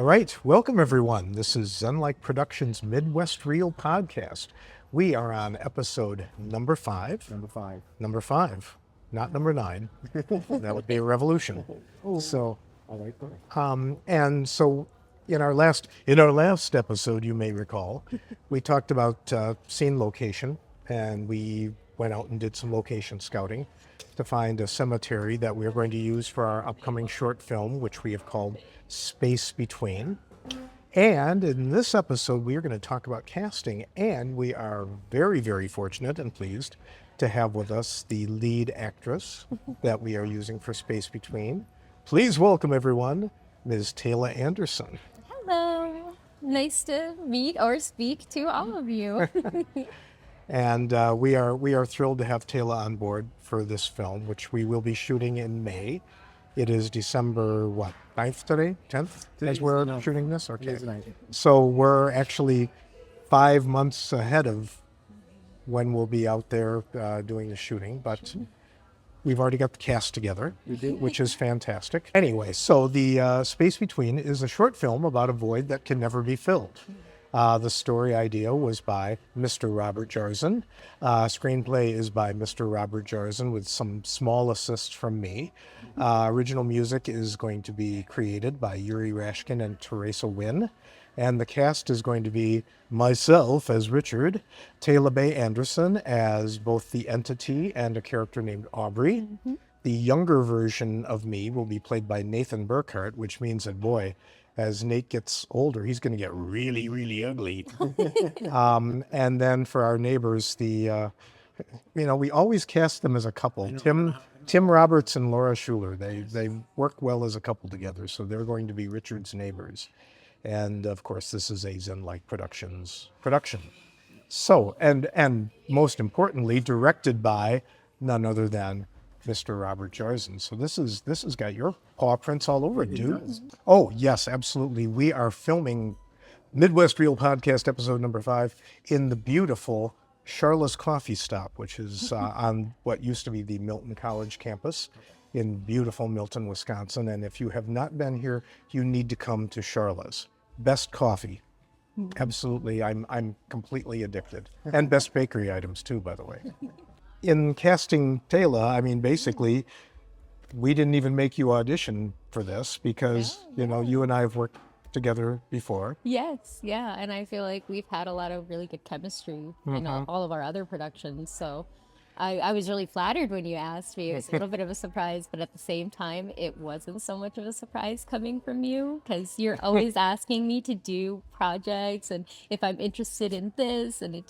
right, welcome everyone. This is ZenLyke Productions Midwest Reel podcast. We are on episode number 5. Number 5, not number 9. That would be a revolution. So, and so in our last episode, you may recall, we talked about scene location, and we went out and did some location scouting to find a cemetery that we are going to use for our upcoming short film, which we have called Space Between. And in this episode, we are going to talk about casting, and we are very, very fortunate and pleased to have with us the lead actress that we are using for Space Between. Please welcome, everyone, Ms. Tayla Anderson. Hello. Nice to meet or speak to all of you. And we are thrilled to have Tayla on board for this film, which we will be shooting in May. It is December, 9th today? 10th? As we're shooting this? Okay. So we're actually 5 months ahead of when we'll be out there doing the shooting, but we've already got the cast together, which is fantastic. Anyway, so the Space Between is a short film about a void that can never be filled. The story idea was by Mr. Robert Jarzen. Screenplay is by Mr. Robert Jarzen with some small assists from me. Original music is going to be created by Yuri Rashkin and Teresa Wynn. And the cast is going to be myself as Richard, Taylabai Anderson as both the entity and a character named Aubrey. Mm-hmm. The younger version of me will be played by Nathan Burkhart, which means that, boy, as Nate gets older, he's going to get really, really ugly. And then for our neighbors, we always cast them as a couple. Tim Roberts and Laura Schuler, they work well as a couple together, so they're going to be Richard's neighbors. And of course, this is a ZenLyke Productions production. So, and most importantly, directed by none other than Mr. Robert Jarzen. So this has got your paw prints all over it, dude. Oh, yes, absolutely. We are filming Midwest Reel Podcast episode number 5 in the beautiful Charla's Coffee Stop, which is on what used to be the Milton College campus in beautiful Milton, Wisconsin. And if you have not been here, you need to come to Charla's. Best coffee. Absolutely. I'm completely addicted. And best bakery items too, by the way. In casting Tayla, I mean, basically, we didn't even make you audition for this because, you and I have worked together before. Yes, yeah. And I feel like we've had a lot of really good chemistry in all of our other productions. So I was really flattered when you asked me. It was a little bit of a surprise, but at the same time, it wasn't so much of a surprise coming from you because you're always asking me to do projects and if I'm interested in this. And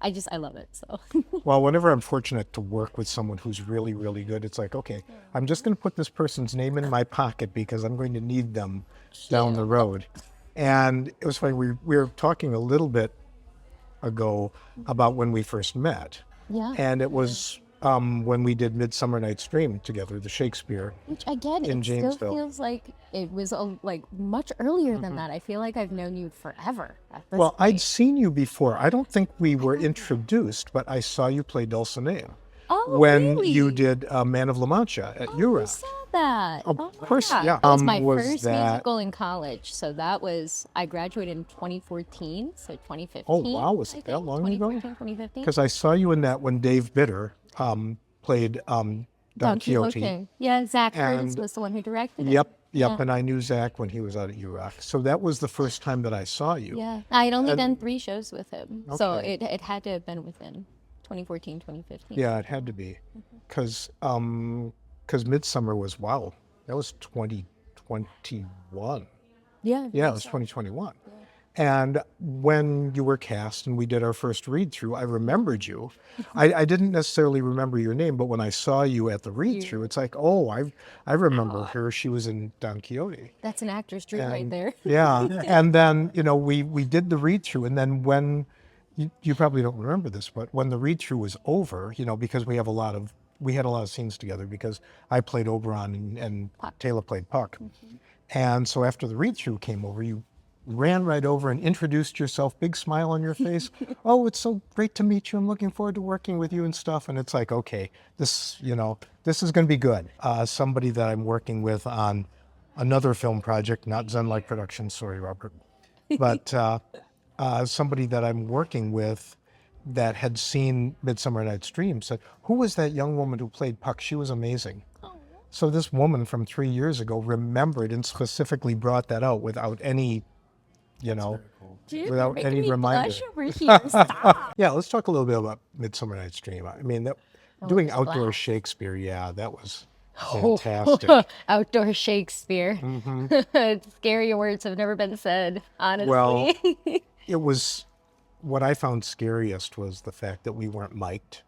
I love it. So, well, whenever I'm fortunate to work with someone who's really, really good, it's like, okay, I'm just going to put this person's name in my pocket because I'm going to need them down the road. And it was funny. We were talking a little bit ago about when we first met. Yeah. And it was when we did Midsummer Night's Dream together, the Shakespeare. Which again, in it Janesville. Still feels like it was much earlier than that. I feel like I've known you forever at this point. I'd seen you before. I don't think we were introduced, but I saw you play Dulcinea. Oh, when really? you did Man of La Mancha at URA. I saw that. Of course, yeah. That was my first musical in college. So I graduated in 2014, so 2015. Oh, wow. Was it that long ago? 2015. Because I saw you in that when Dave Bitter played Don Quixote. Yeah, Zach Curtis was the one who directed it. Yep. Yeah. And I knew Zach when he was out at UROC. So that was the first time that I saw you. Yeah. I had only done 3 shows with him. Okay. So it had to have been within 2014, 2015. Yeah, it had to be. Because Midsummer was, that was 2021. Yeah. It was 2021. Yeah. And when you were cast and we did our first read-through, I remembered you. I didn't necessarily remember your name, but when I saw you at the read-through, it's like, oh, I remember her. She was in Don Quixote. That's an actor's dream right there. Yeah. And then, we did the read-through. And then when, you probably don't remember this, but when the read-through was over, because we had a lot of scenes together because I played Oberon and Tayla played Puck. Mm-hmm. And so after the read-through came over, you ran right over and introduced yourself, big smile on your face. Oh, it's so great to meet you. I'm looking forward to working with you and stuff. And it's like, okay, this is going to be good. Somebody that I'm working with on another film project, not ZenLyke Productions, sorry, Robert, but somebody that I'm working with that had seen Midsummer Night's Dream said, "Who was that young woman who played Puck? She was amazing." So this woman from 3 years ago remembered and specifically brought that out without any, Dude, without you're any making me reminder. blush over here. Stop. Yeah, let's talk a little bit about Midsummer Night's Dream. I mean, doing was outdoor blast. Shakespeare, yeah, that was Oh, fantastic. outdoor Shakespeare. Scarier words have never been said, Well, honestly. it was, what I found scariest was the fact that we weren't mic'd.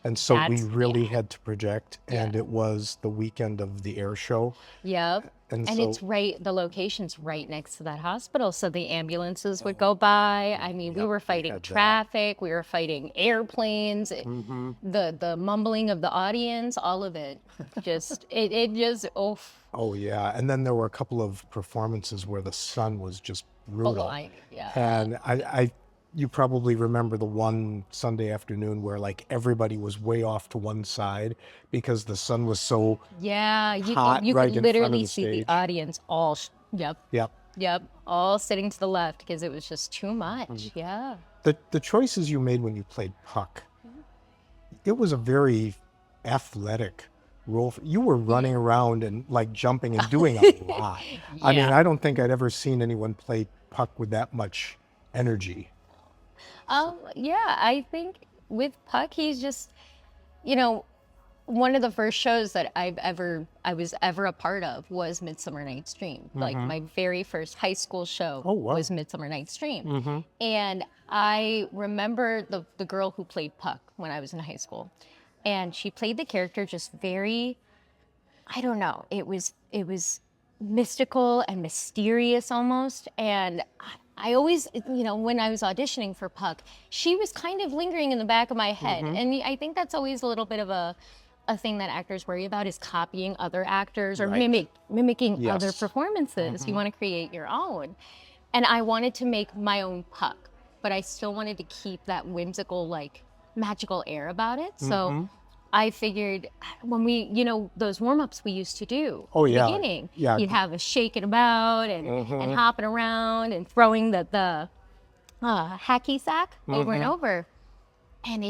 And so we That's really had to project, and Yeah. it was the weekend of the air show. Yep. And And so, it's right, the location's right next to that hospital. So the ambulances would go by. I mean, we Yep, were we fighting had that. traffic, we were fighting airplanes, the mumbling of the audience, all of it. Just, it just, oh, oh yeah, and then there were a couple of performances where the sun was just brutal. yeah. And you probably remember the one Sunday afternoon where like everybody was way off to one side because the sun was so, Yeah, hot you right could in front of literally the see the stage. audience all, yep, yep. yep, all sitting to the left because it was just too much. Yeah. The choices you made when you played Puck, it was a very athletic role. You were running around and like jumping and doing a lot. I mean, Yeah. I don't think I'd ever seen anyone play Puck with that much energy. Yeah, I think with Puck, he's just, you know, one of the first shows that I was ever a part of was Midsummer Night's Dream. Like my very first high school show Oh, wow. was Midsummer Night's Dream. And I remember the girl who played Puck when I was in high school. And she played the character just very, I don't know, it was mystical and mysterious almost. And I always, when I was auditioning for Puck, she was kind of lingering in the back of my head. And I think that's always a little bit of a thing that actors worry about, is copying other actors or Right. mimicking Yes. other performances. You want to create your own. And I wanted to make my own Puck, but I still wanted to keep that whimsical, like magical air about it. So I figured when those warm-ups we used to do Oh, at the yeah. beginning, Yeah. you'd have us shaking about and hopping around and throwing the hacky sack over and over. And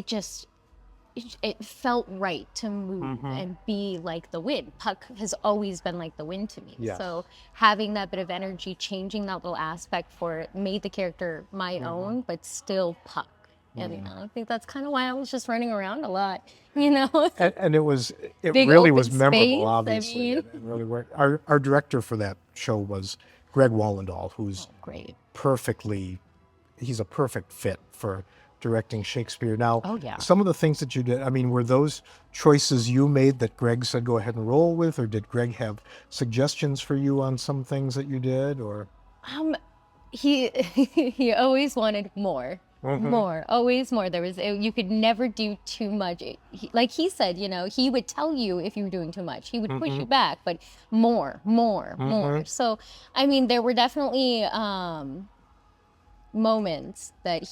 it felt right to move and be like the wind. Puck has always been like the wind to me. Yes. So having that bit of energy, changing that little aspect for it, made the character my own, but still Puck. And I think that's kind of why I was just running around a lot, And it Big really open was memorable, space, I obviously. mean. It really worked. Our director for that show was Greg Wallendahl, who's Great. he's a perfect fit for directing Shakespeare. Now, Oh, yeah. some of the things that you did, I mean, were those choices you made that Greg said go ahead and roll with, or did Greg have suggestions for you on some things that you did, or? He he always wanted more. More, always more. You could never do too much. Like he said, he would tell you if you were doing too much. He would push you back, but more, more. So, I mean, there were definitely moments that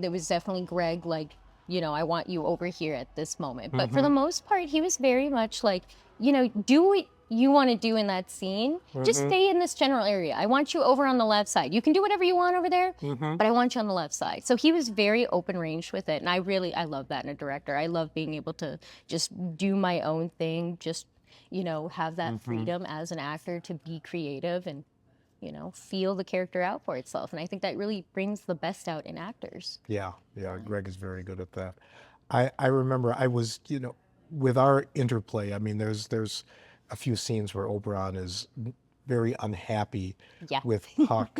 there was definitely Greg, like, I want you over here at this moment. But for the most part, he was very much like, do what you want to do in that scene. Just stay in this general area. I want you over on the left side. You can do whatever you want over there, but I want you on the left side. So he was very open range with it. And I love that in a director. I love being able to just do my own thing, just, have that freedom as an actor to be creative and, feel the character out for itself. And I think that really brings the best out in actors. Yeah, Greg is very good at that. I remember I was, with our interplay, I mean, there's a few scenes where Oberon is very unhappy Yeah. with Puck.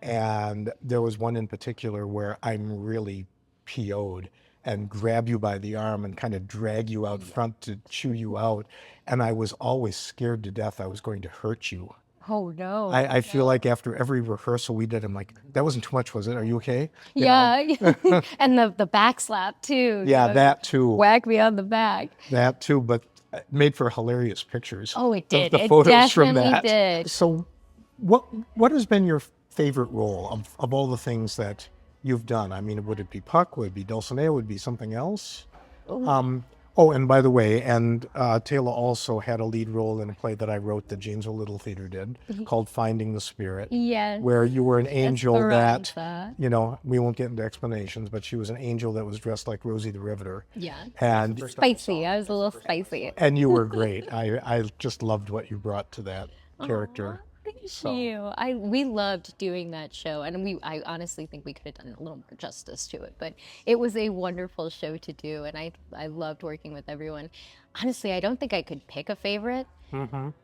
And there was one in particular where I'm really PO'd and grab you by the arm and kind of drag you out front to chew you out. And I was always scared to death I was going to hurt you. Oh, no. I feel like after every rehearsal we did, I'm like, that wasn't too much, was it? Are you okay? You know? Yeah. And the back slap, too. Yeah, that too. Whack me on the back. That too, but it made for hilarious pictures. Oh, it did. The It photos from definitely that. did. So, what has been your favorite role of all the things that you've done? I mean, would it be Puck? Would it be Dulcinea? Would it be something else? Oh, and by the way, Tayla also had a lead role in a play that I wrote that Janesville Little Theater did called Finding the Spirit, Yes. where you were an angel that, Esperanza. you know, we won't get into explanations, but she was an angel that was dressed like Rosie the Riveter. Yeah. And Spicy. I was a little spicy. and you were great. I just loved what you brought to that character. Thank you. We loved doing that show, and I honestly think we could have done a little more justice to it. But it was a wonderful show to do, and I loved working with everyone. Honestly, I don't think I could pick a favorite.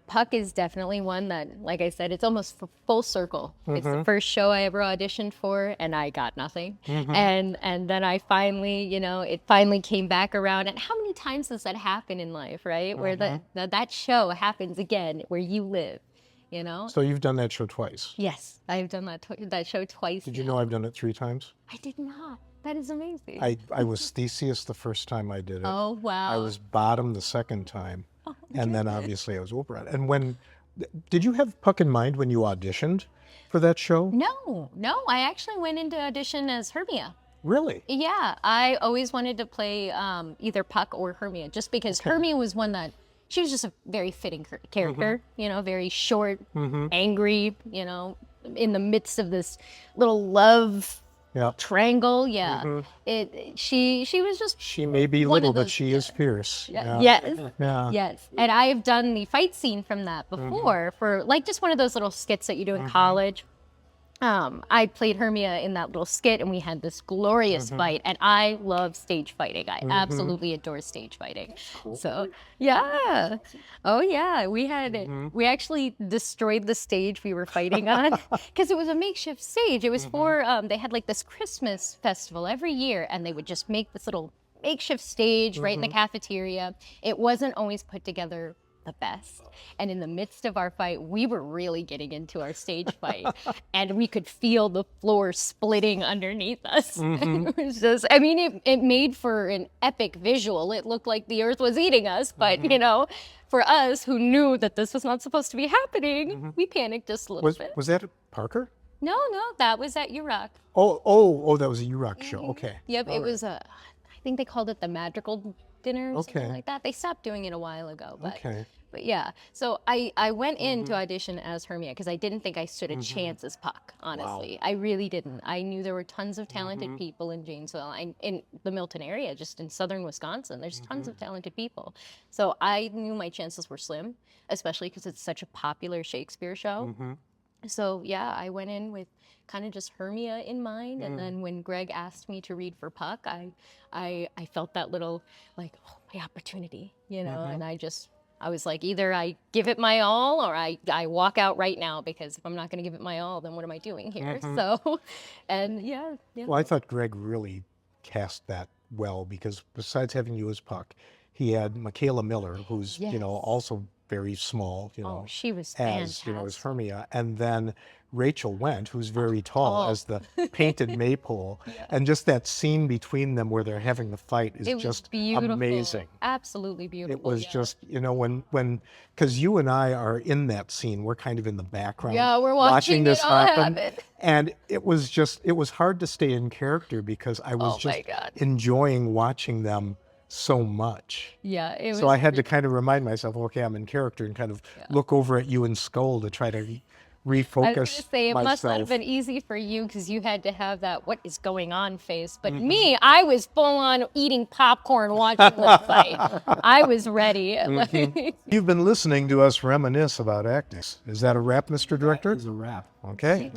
Puck is definitely one that, like I said, it's almost full circle. It's the first show I ever auditioned for, and I got nothing. And then I finally, you know, it finally came back around. And how many times does that happen in life, right? Where that show happens again, where you live. You know? So you've done that show twice. Yes, I've done that show twice. Did you know I've done it 3 times? I did not. That is amazing. I was Theseus the first time I did it. Oh, wow. I was Bottom the second time. And then obviously I was Oprah. And when, did you have Puck in mind when you auditioned for that show? No. I actually went into audition as Hermia. Really? Yeah, I always wanted to play either Puck or Hermia, just because Hermia was one that, she was just a very fitting character, you know, very short, angry, you know, in the midst of this little love triangle. Yeah. She was just. She may be little, but she is fierce. Yes. Yes. And I've done the fight scene from that before for like just one of those little skits that you do in college. I played Hermia in that little skit, and we had this glorious fight. And I love stage fighting. I absolutely adore stage fighting. Cool. So yeah, oh yeah, we actually destroyed the stage we were fighting on because it was a makeshift stage. It was for they had like this Christmas festival every year, and they would just make this little makeshift stage right in the cafeteria. It wasn't always put together the best. And in the midst of our fight, we were really getting into our stage fight, and we could feel the floor splitting underneath us. It was just, I mean, it made for an epic visual. It looked like the earth was eating us, but you know, for us who knew that this was not supposed to be happening, we panicked just a little bit. Was that Parker? No, that was at UROC. Oh, that was a UROC show. Okay. Yep, it was I think they called it the Madrigal Dinner or something like that. They stopped doing it a while ago. But yeah, so I went in to audition as Hermia because I didn't think I stood a chance as Puck, honestly. Wow. I really didn't. I knew there were tons of talented people in Janesville, in the Milton area, just in southern Wisconsin. There's tons of talented people. So I knew my chances were slim, especially because it's such a popular Shakespeare show. So yeah, I went in with kind of just Hermia in mind, and then when Greg asked me to read for Puck, I felt that little like, oh, my opportunity, you know, and I was like, either I give it my all or I walk out right now, because if I'm not going to give it my all, then what am I doing here? So, and yeah. Well, I thought Greg really cast that well, because besides having you as Puck, he had Michaela Miller, who's you know, also very small, you know, she was as you know, as Hermia, and then Rachel Wendt, who's very tall, as the painted maypole, and just that scene between them where they're having the fight is just beautiful. Amazing. Absolutely beautiful. It was just, you know, when because you and I are in that scene, we're kind of in the background. Yeah, we're watching this it all happen, happen. and it was hard to stay in character because I was just enjoying watching them so much. Yeah, it was. So I had to kind of remind myself, okay, I'm in character, and kind of look over at you and scold to try to refocus I was going to say, it must not have myself. been easy for you because you had to have that what is going on face. But me, I was full on eating popcorn watching the fight. I was ready. You've been listening to us reminisce about acting. Is that a wrap, Mr. Director? It's a wrap. Okay.